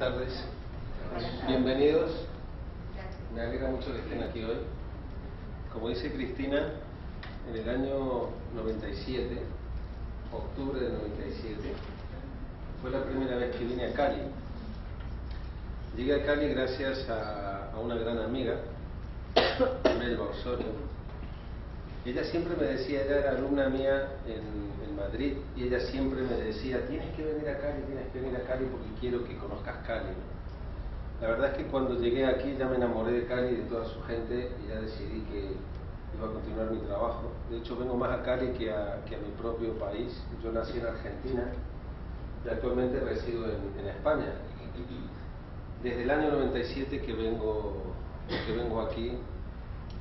tardes. Bienvenidos. Me alegra mucho que estén aquí hoy. Como dice Cristina, en el año 97, octubre del 97, fue la primera vez que vine a Cali. Llegué a Cali gracias a una gran amiga, Melba Osorio. Ella siempre me decía, ella era alumna mía en Madrid, y ella siempre me decía, tienes que venir a Cali porque quiero que conozcas Cali, ¿no? La verdad es que cuando llegué aquí ya me enamoré de Cali y de toda su gente, y ya decidí que iba a continuar mi trabajo. De hecho, vengo más a Cali que a mi propio país. Yo nací en Argentina y actualmente resido en España. Desde el año 97 que vengo aquí,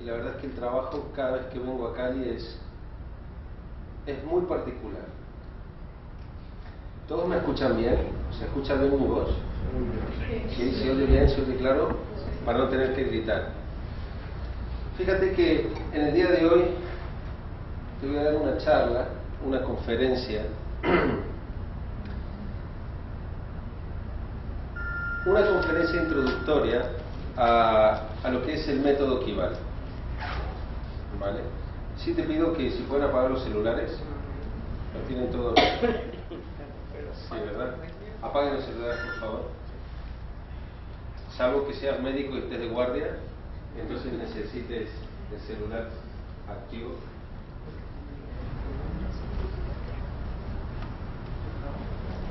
y la verdad es que el trabajo cada vez que vengo a Cali es muy particular. ¿Todos me escuchan bien? ¿Se escucha bien mi voz? ¿Sí? ¿Se oye bien? ¿Se oye claro? Para no tener que gritar. Fíjate que en el día de hoy te voy a dar una charla, una conferencia, una conferencia introductoria a lo que es el método Kival. ¿Vale? Sí te pido que si pueden apagar los celulares, lo tienen todos. Sí, ¿verdad? Apaguen los celulares, por favor. Salvo que seas médico y estés de guardia, entonces necesites el celular activo.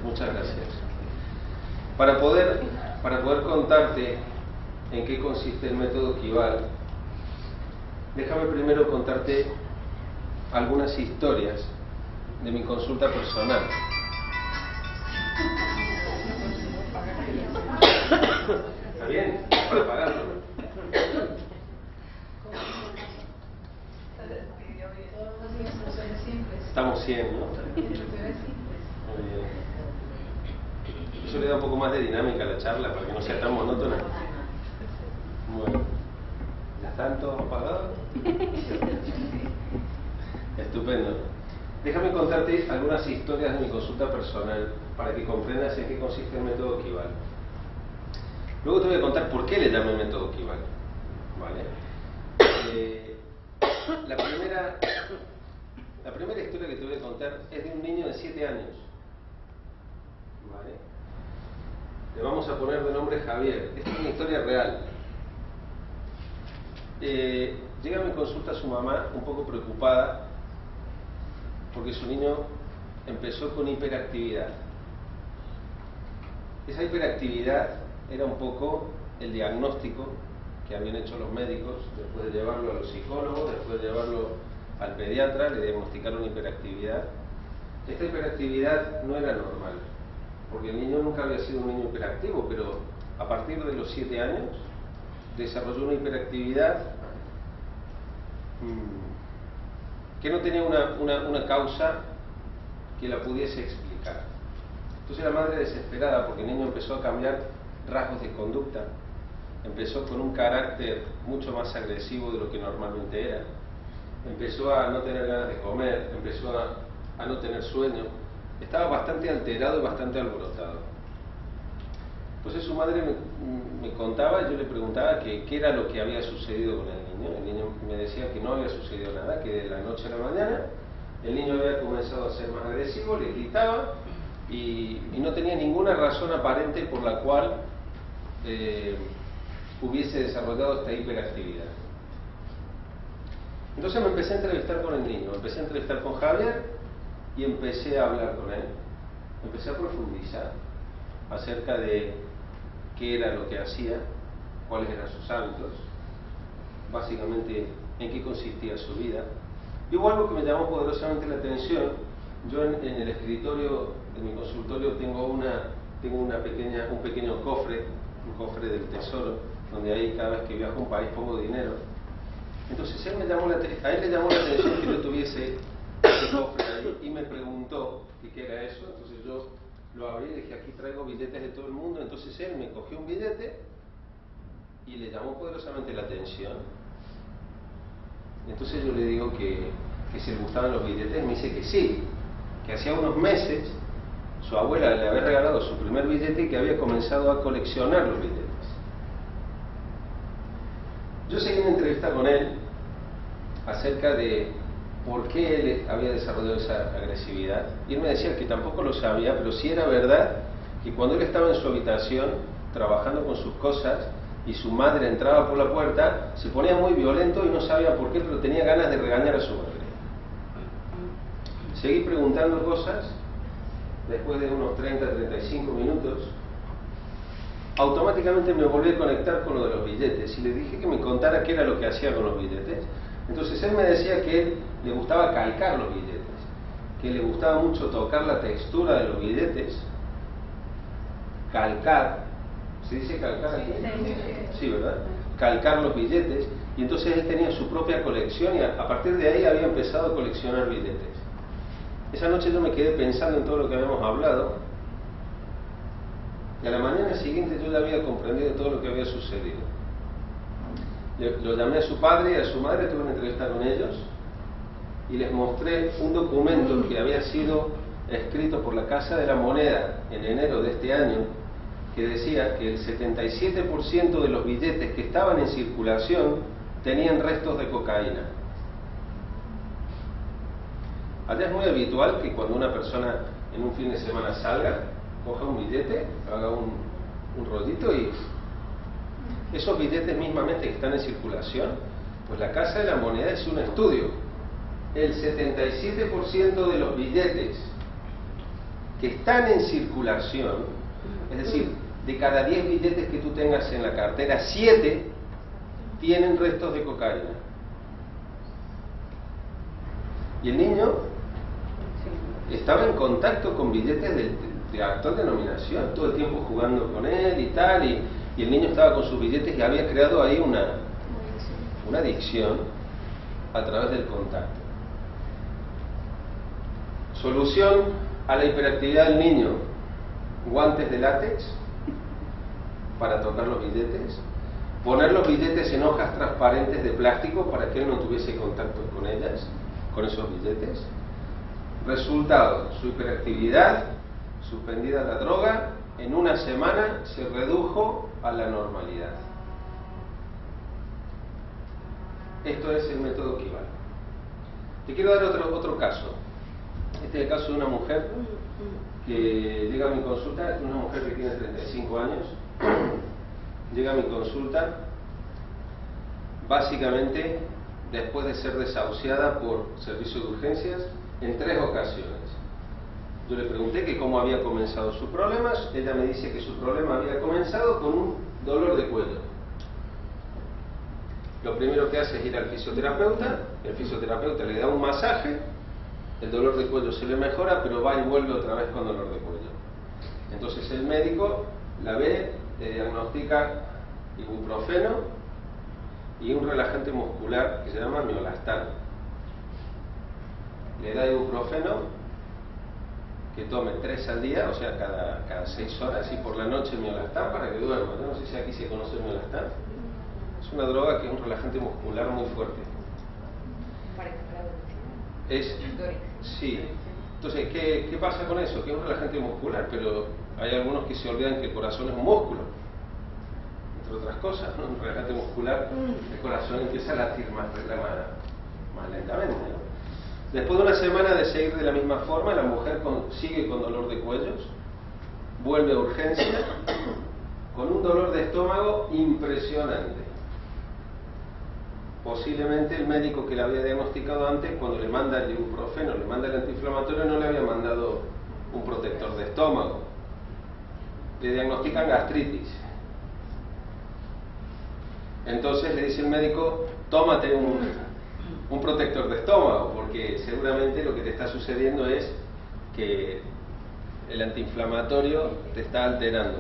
Muchas gracias. Para poder contarte en qué consiste el método Kival, déjame primero contarte algunas historias de mi consulta personal. ¿Está bien? Para pagarlo. Estamos 100, ¿no? Muy bien. Eso le da un poco más de dinámica a la charla para que no sea tan monótona. Bueno. ¿Ya están todos apagados? Estupendo. Déjame contarte algunas historias de mi consulta personal para que comprendas en qué consiste el método Kival. Luego te voy a contar por qué le llamé método Kival. ¿Vale? La primera historia que te voy a contar es de un niño de 7 años. ¿Vale? Le vamos a poner de nombre Javier. Esta es una historia real. Llega a mi consulta su mamá un poco preocupada porque su niño empezó con hiperactividad. Esa hiperactividad era un poco el diagnóstico que habían hecho los médicos después de llevarlo a los psicólogos, después de llevarlo al pediatra, le diagnosticaron hiperactividad. Esta hiperactividad no era normal, porque el niño nunca había sido un niño hiperactivo, pero a partir de los 7 años desarrolló una hiperactividad que no tenía una causa que la pudiese explicar. Entonces la madre, desesperada porque el niño empezó a cambiar rasgos de conducta, empezó con un carácter mucho más agresivo de lo que normalmente era, empezó a no tener ganas de comer, empezó a no tener sueño, estaba bastante alterado y bastante alborotado. Entonces su madre me contaba, yo le preguntaba qué era lo que había sucedido con el niño. El niño me decía que no había sucedido nada, que de la noche a la mañana el niño había comenzado a ser más agresivo, le gritaba y no tenía ninguna razón aparente por la cual hubiese desarrollado esta hiperactividad. Entonces me empecé a entrevistar con el niño, empecé a entrevistar con Javier y empecé a hablar con él. Empecé a profundizar acerca de qué era lo que hacía, cuáles eran sus hábitos, básicamente en qué consistía su vida. Y hubo algo que me llamó poderosamente la atención. Yo en el escritorio de mi consultorio tengo un pequeño cofre, un cofre del tesoro, donde ahí cada vez que viajo a un país pongo dinero. Entonces a él le llamó la atención que yo tuviese ese cofre ahí y me preguntó qué era eso. Entonces yo lo abrí y dije, aquí traigo billetes de todo el mundo. Entonces él me cogió un billete y le llamó poderosamente la atención. Entonces yo le digo que si le gustaban los billetes. Me dice que sí, que hacía unos meses su abuela le había regalado su primer billete y que había comenzado a coleccionar los billetes. Yo seguí una entrevista con él acerca de por qué él había desarrollado esa agresividad, y él me decía que tampoco lo sabía, pero sí era verdad que cuando él estaba en su habitación trabajando con sus cosas y su madre entraba por la puerta, se ponía muy violento y no sabía por qué, pero tenía ganas de regañar a su madre. Seguí preguntando cosas. Después de unos 30-35 minutos, automáticamente me volví a conectar con lo de los billetes y le dije que me contara qué era lo que hacía con los billetes. Entonces él me decía que él le gustaba calcar los billetes, que le gustaba mucho tocar la textura de los billetes, calcar, ¿se dice calcar aquí? Sí, ¿verdad? Calcar los billetes, y entonces él tenía su propia colección y a partir de ahí había empezado a coleccionar billetes. Esa noche yo me quedé pensando en todo lo que habíamos hablado y a la mañana siguiente yo ya había comprendido todo lo que había sucedido. Lo llamé a su padre y a su madre, tuve una entrevista con ellos y les mostré un documento que había sido escrito por la Casa de la Moneda en enero de este año, que decía que el 77% de los billetes que estaban en circulación tenían restos de cocaína. Allá es muy habitual que cuando una persona en un fin de semana salga, coja un billete, haga un rollito y esos billetes mismamente que están en circulación, pues la Casa de la Moneda hizo un estudio. El 77% de los billetes que están en circulación, es decir, de cada 10 billetes que tú tengas en la cartera, 7 tienen restos de cocaína. Y el niño estaba en contacto con billetes de actual denominación, todo el tiempo jugando con él y tal, y el niño estaba con sus billetes y había creado ahí una adicción a través del contacto. Solución a la hiperactividad del niño: guantes de látex para tocar los billetes, poner los billetes en hojas transparentes de plástico para que él no tuviese contacto con ellas, con esos billetes. Resultado: su hiperactividad, suspendida la droga, en una semana se redujo a la normalidad. Esto es el método Kival. Te quiero dar otro caso. Este es el caso de una mujer que llega a mi consulta, una mujer que tiene 35 años, llega a mi consulta básicamente después de ser desahuciada por servicio de urgencias en 3 ocasiones. Yo le pregunté que cómo había comenzado sus problemas. Ella me dice que su problema había comenzado con un dolor de cuello. Lo primero que hace es ir al fisioterapeuta, el fisioterapeuta le da un masaje, el dolor de cuello se le mejora, pero va y vuelve otra vez con dolor de cuello. Entonces el médico la ve, le diagnostica ibuprofeno y un relajante muscular que se llama miolastán. Le da ibuprofeno, que tome 3 al día, o sea, cada 6 horas, y por la noche miolastán para que duerma. Yo no sé si aquí se conoce el miolastán. Es una droga que es un relajante muscular muy fuerte. Sí. Entonces, ¿qué pasa con eso? Que es un relajante muscular, pero hay algunos que se olvidan que el corazón es un músculo, entre otras cosas, ¿no? Un relajante muscular, el corazón empieza a latir más lentamente, ¿no? Después de una semana de seguir de la misma forma, la mujer sigue con dolor de cuellos, vuelve a urgencia, con un dolor de estómago impresionante. Posiblemente el médico que le había diagnosticado antes, cuando le manda el ibuprofeno, le manda el antiinflamatorio, no le había mandado un protector de estómago. Le diagnostican gastritis. Entonces le dice el médico: tómate un protector de estómago, porque seguramente lo que te está sucediendo es que el antiinflamatorio te está alterando.